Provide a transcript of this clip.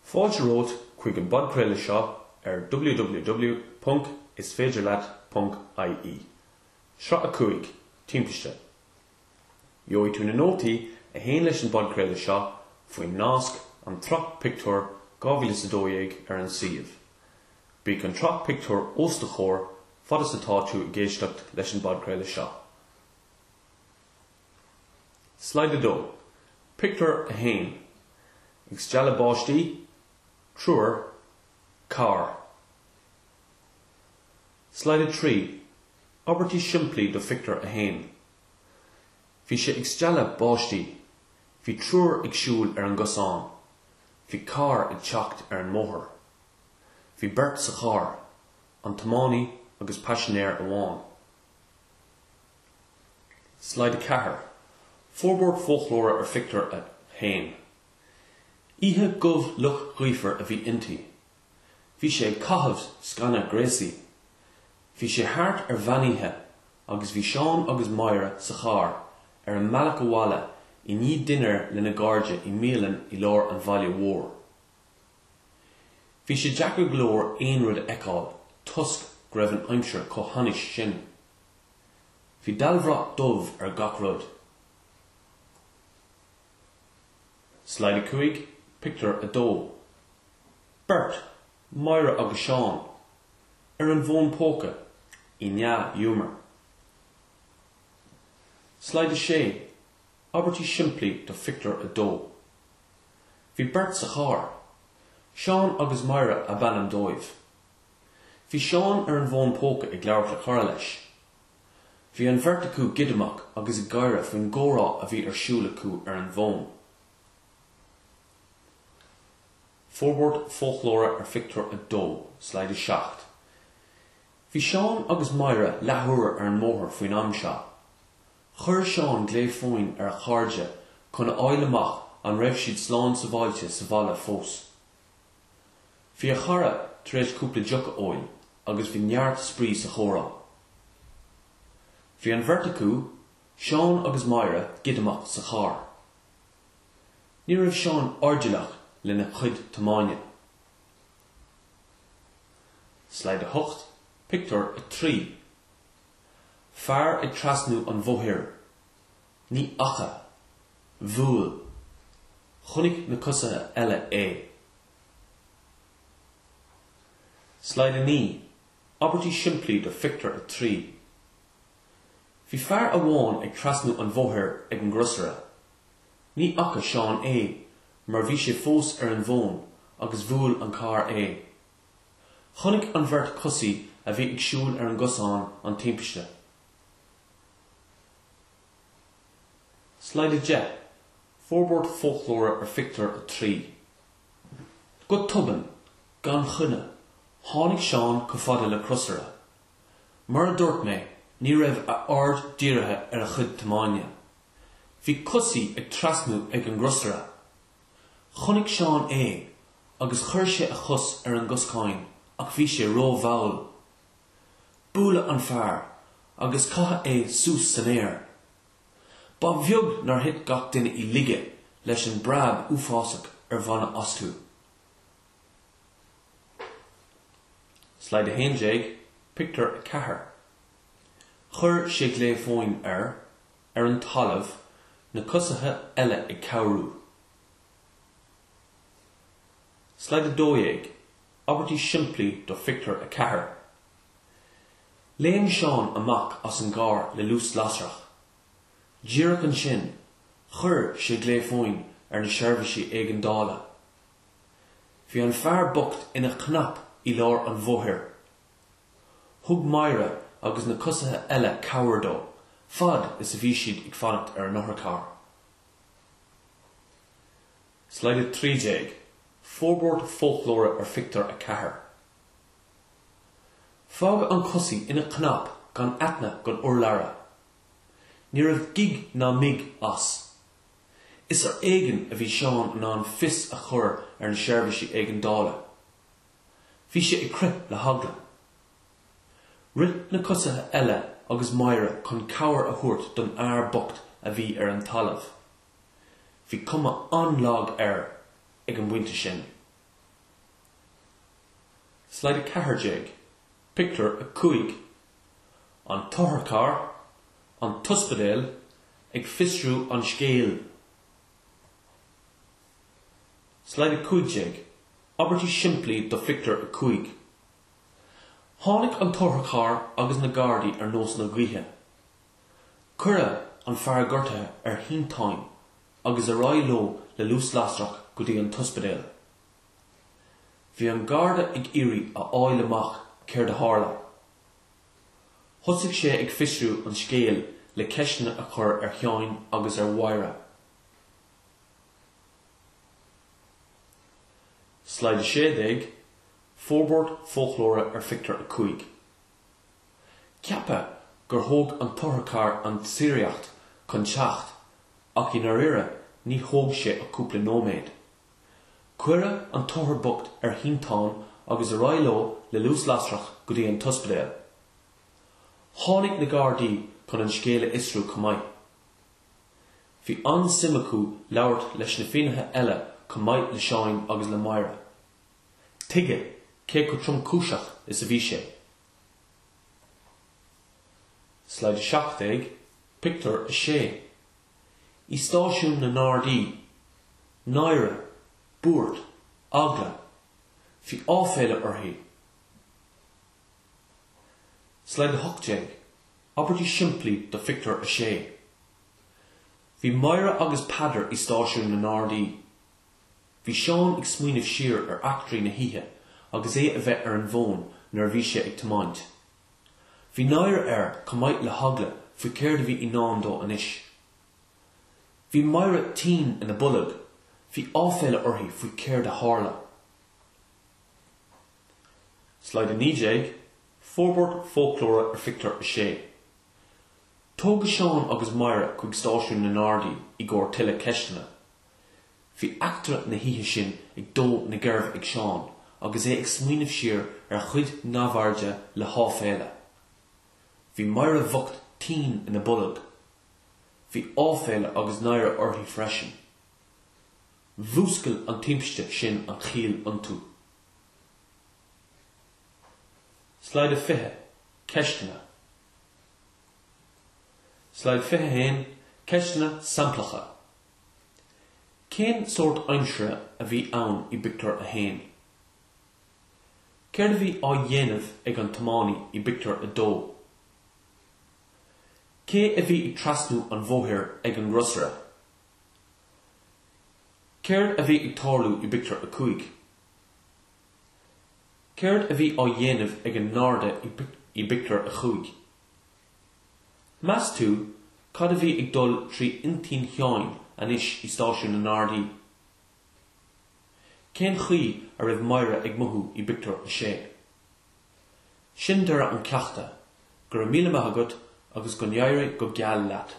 Fáilte chuig an bodcréile seo ar www.isféidirleat.ie. Seo a chuig, Timpiste. Bheoidh tú na nótaí a héin leis an bodcréile seo faoin nasc an troch Pictiúr 2012 ar an síos. Bhí an troch Pictiúr os de chóir fad is atá tú i géisteacht leis an bodcréile seo. Slide 2. Pictiúr a héin. Ag steala báistí, trúr, car. Slide 3. Obertí siimplí do Pictiúr a héin. Bhí sé ag steala báistí. Bhí trúr ag siúil ar an gosán. Bhí car ag teacht ar an mhóthar. Bhí beirt sa char, an tiománaí agus paisionéir amháin. Slide 4. Fórbord folklóra ar Pictiúr a héin. Ihe gubh luch ghuifer a bhí inti. Bhí sé cahabh scanna grésaí. Bhí sé hart ar bhaníthe agus bhí Seán agus Maire sa char ar an meallach abhaile I ní duine lena garde I mílan I lár an bhaile mhór. Bhí sé deacair glór aon rud eicáil, tusk go raibh an aimsir chomh sin. Bhí dalbhrach dubh ar gach rud. Slide 5. Pictiúr a dó. Beirt, Maire agus Seán ar an bhón póca I neah dhiúmar. Slide 6. Obertí siimplí do Pictiúr a dó. Bhí beirt sa char. Seán agus Maire a bhean dóibh. Bhí Seán ar an bhón póca ag leabhart le chara leis. Bhí an bheirt acu gidamach agus I gcaiire faoin gcórá a bhí ar siúil acu ar an bhón. Fórbord folklóra ar Pictiúr a dó, slide 7. Bhí Seán agus Maire leathuair ar an mhóthar faoin am-seo. Chur Seán gléifóin ar a chairde chun áil amach an raibh siad sláán sa bhailte sa bhaile fós. Bhí a chara tréis cúpla deocha óil agus bhí neart sprí sa chórá. Bhí an bheirt acu, Seán agus Maire gidamach sa char. Ní raibh Seán ardealach lena chuid tiomáine. Slide 8. Pictiúr a 3. Fear ag trasnú an bmhóthir. Ní acha. Bhuail. Chonaic na cosathe eile é. Slide 9. Obertí siimplí do Pictiúr a 3. Bhí fear amháin ag trasnú an bmhóthir ag an grosire. Ní acha Seán é, mar bhí sé fós ar an bhón agus bhuail an car é. Chonaic an bheirt cosaí a bhí ag siúil ar an gosán an Timpiste. Slide 10. Fórbord folklóra ar Pictiúr a 3. Go tuban, gan chunne, tháinig Seán go fada le crosire. Mar a dúirt mé, ní raibh a ard dírithe ar a chud tiomáine. Bhí cosaí ag trasnú ag an grosire. Chonaic Seán é, agus chuir sé a chus ar an goscáin, ach bhí sé rómhail. Búla an fear, agus catha é sús san air. Ba bheag nar hit gach duine I lige leis an brab uafásach ar bhana astú. Slide 11. Pictiúr a 4. Chur sé gléifóin ar an talamh na cosathe eile ag cabhrú. Slide 12. Obertí siimplí do Pictiúr a 4. Léim Seán amach as an gcár le lús lasrach. Díreach an sin, chur sé gléifóin ar na seirbhísí ag an dála. Bhí an fear bocht ina chnap I lár an bmhóthir. Thug Maire agus na cosathe eile cabhair dó, fad is a bhí siad ag fannacht ar an othar. Slide 13. Fórbord folklóra ar Pictiúr a 4. Fág an cosaí ina chnap gan aithne gan urlara. Ní raibh gig ná mig as. Is ar éigean a bhí Seán ná an fis a chur ar na seirbhísí ag an dála. Bhí sé ag crith le hagla. Rit na cosathe eile agus Maire chun cabhair a thuairt don air bocht a bhí ar an talamh. Bhí cuma an lag air ag an bhainte sin. Slide a caharjeg, Pictiúr a cuig, an toharcar, an tuspadel, ag fistrú an scéal. Slide a cuigjeg, abertí shimpli do Pictiúr a cuig. Tháinig an toharcar agus na gardaí ar nós na gcuithe. Cura an fear gortathe ar híntáim agus a rá lo le lús lastrach go dtí an tuspadel. Bhí an garda ag irí a áil amach céir de hála. Thosig sé ag fistrú an scéal le ceisne a chur ar cheáin agus ar mhaire. Slide 16, Fórbord folklóra ar Pictiúr a cuig. Ceappa gur thóg an toharcar an tSraith chun teacht, ach in ar ire ní thóg sé a cúpla nóméid. Cuire an tohar bocht ar híntáin agus a rá lo le lús lastrach go dtí an tuspadel. Tháinig na gardaí chun an scéala isrú cumáid. Bhí an simachú labhairt leis na fionathe eile cumáid le seáin agus le maire. Tuige, cé go trom cúiseach is a bhí sé. Slide 17, Pictiúr a sé. I stáisiún na nádaí, náire, búrt, agla, hí áféile orthaí. Slide 18, abertí shimpli do Pictiúr a sé. Bhí maire agus padar i stáisiún na nádaí. Bhí Seán ag smaoinemh siar ar actraí na híthe agus é a bheith ar an bhón nar bhí sé ag tiomáint. Bhí náire cumáid le hagla faoi céir de bhí i nán dó anois. Bhí maire tín ina bulag, hí áféile orthaí faoi céir de hála. Slide 19, Fórbord folklóra ar Pictiúr a sé. Tóga Seán agus maire chuig stáisiún na nádaí i gcóir tuile ceistena. Bhí actra na híthe sin ag dó na geirbh ag Seán agus é ag smaoinemh siar ar chuid nábhairde le háféile. Bhí maire bhocht tín ina bulag. Bhí áféile agus náire orthaí freisin. Bhúscail an Timpiste sin an chial iontu. Slide 20, Ceistena. Slide 21, Ceistena samplacha. Cén sort aimsire a bhí ann i Pictiúr a hain? Céir a bhí á dhéanamh ag an tiománaí i Pictiúr a dó? Cé a bhí ag trasnú an bmhóthir ag an grosra? Céir a bhí ag tarlú i Pictiúr a cuig? Céir a bhí á dhéanamh ag an náirde i Pictiúr a chuig? Meas tú, cad a bhí ag dul trí intín cheáin anois i stáisiún na nádaí? Cén chuí a raibh maire ag mothú i Pictiúr a sé? Sin deire an ceachta, gur a míle maith agat agus go ndearadh go geal leat.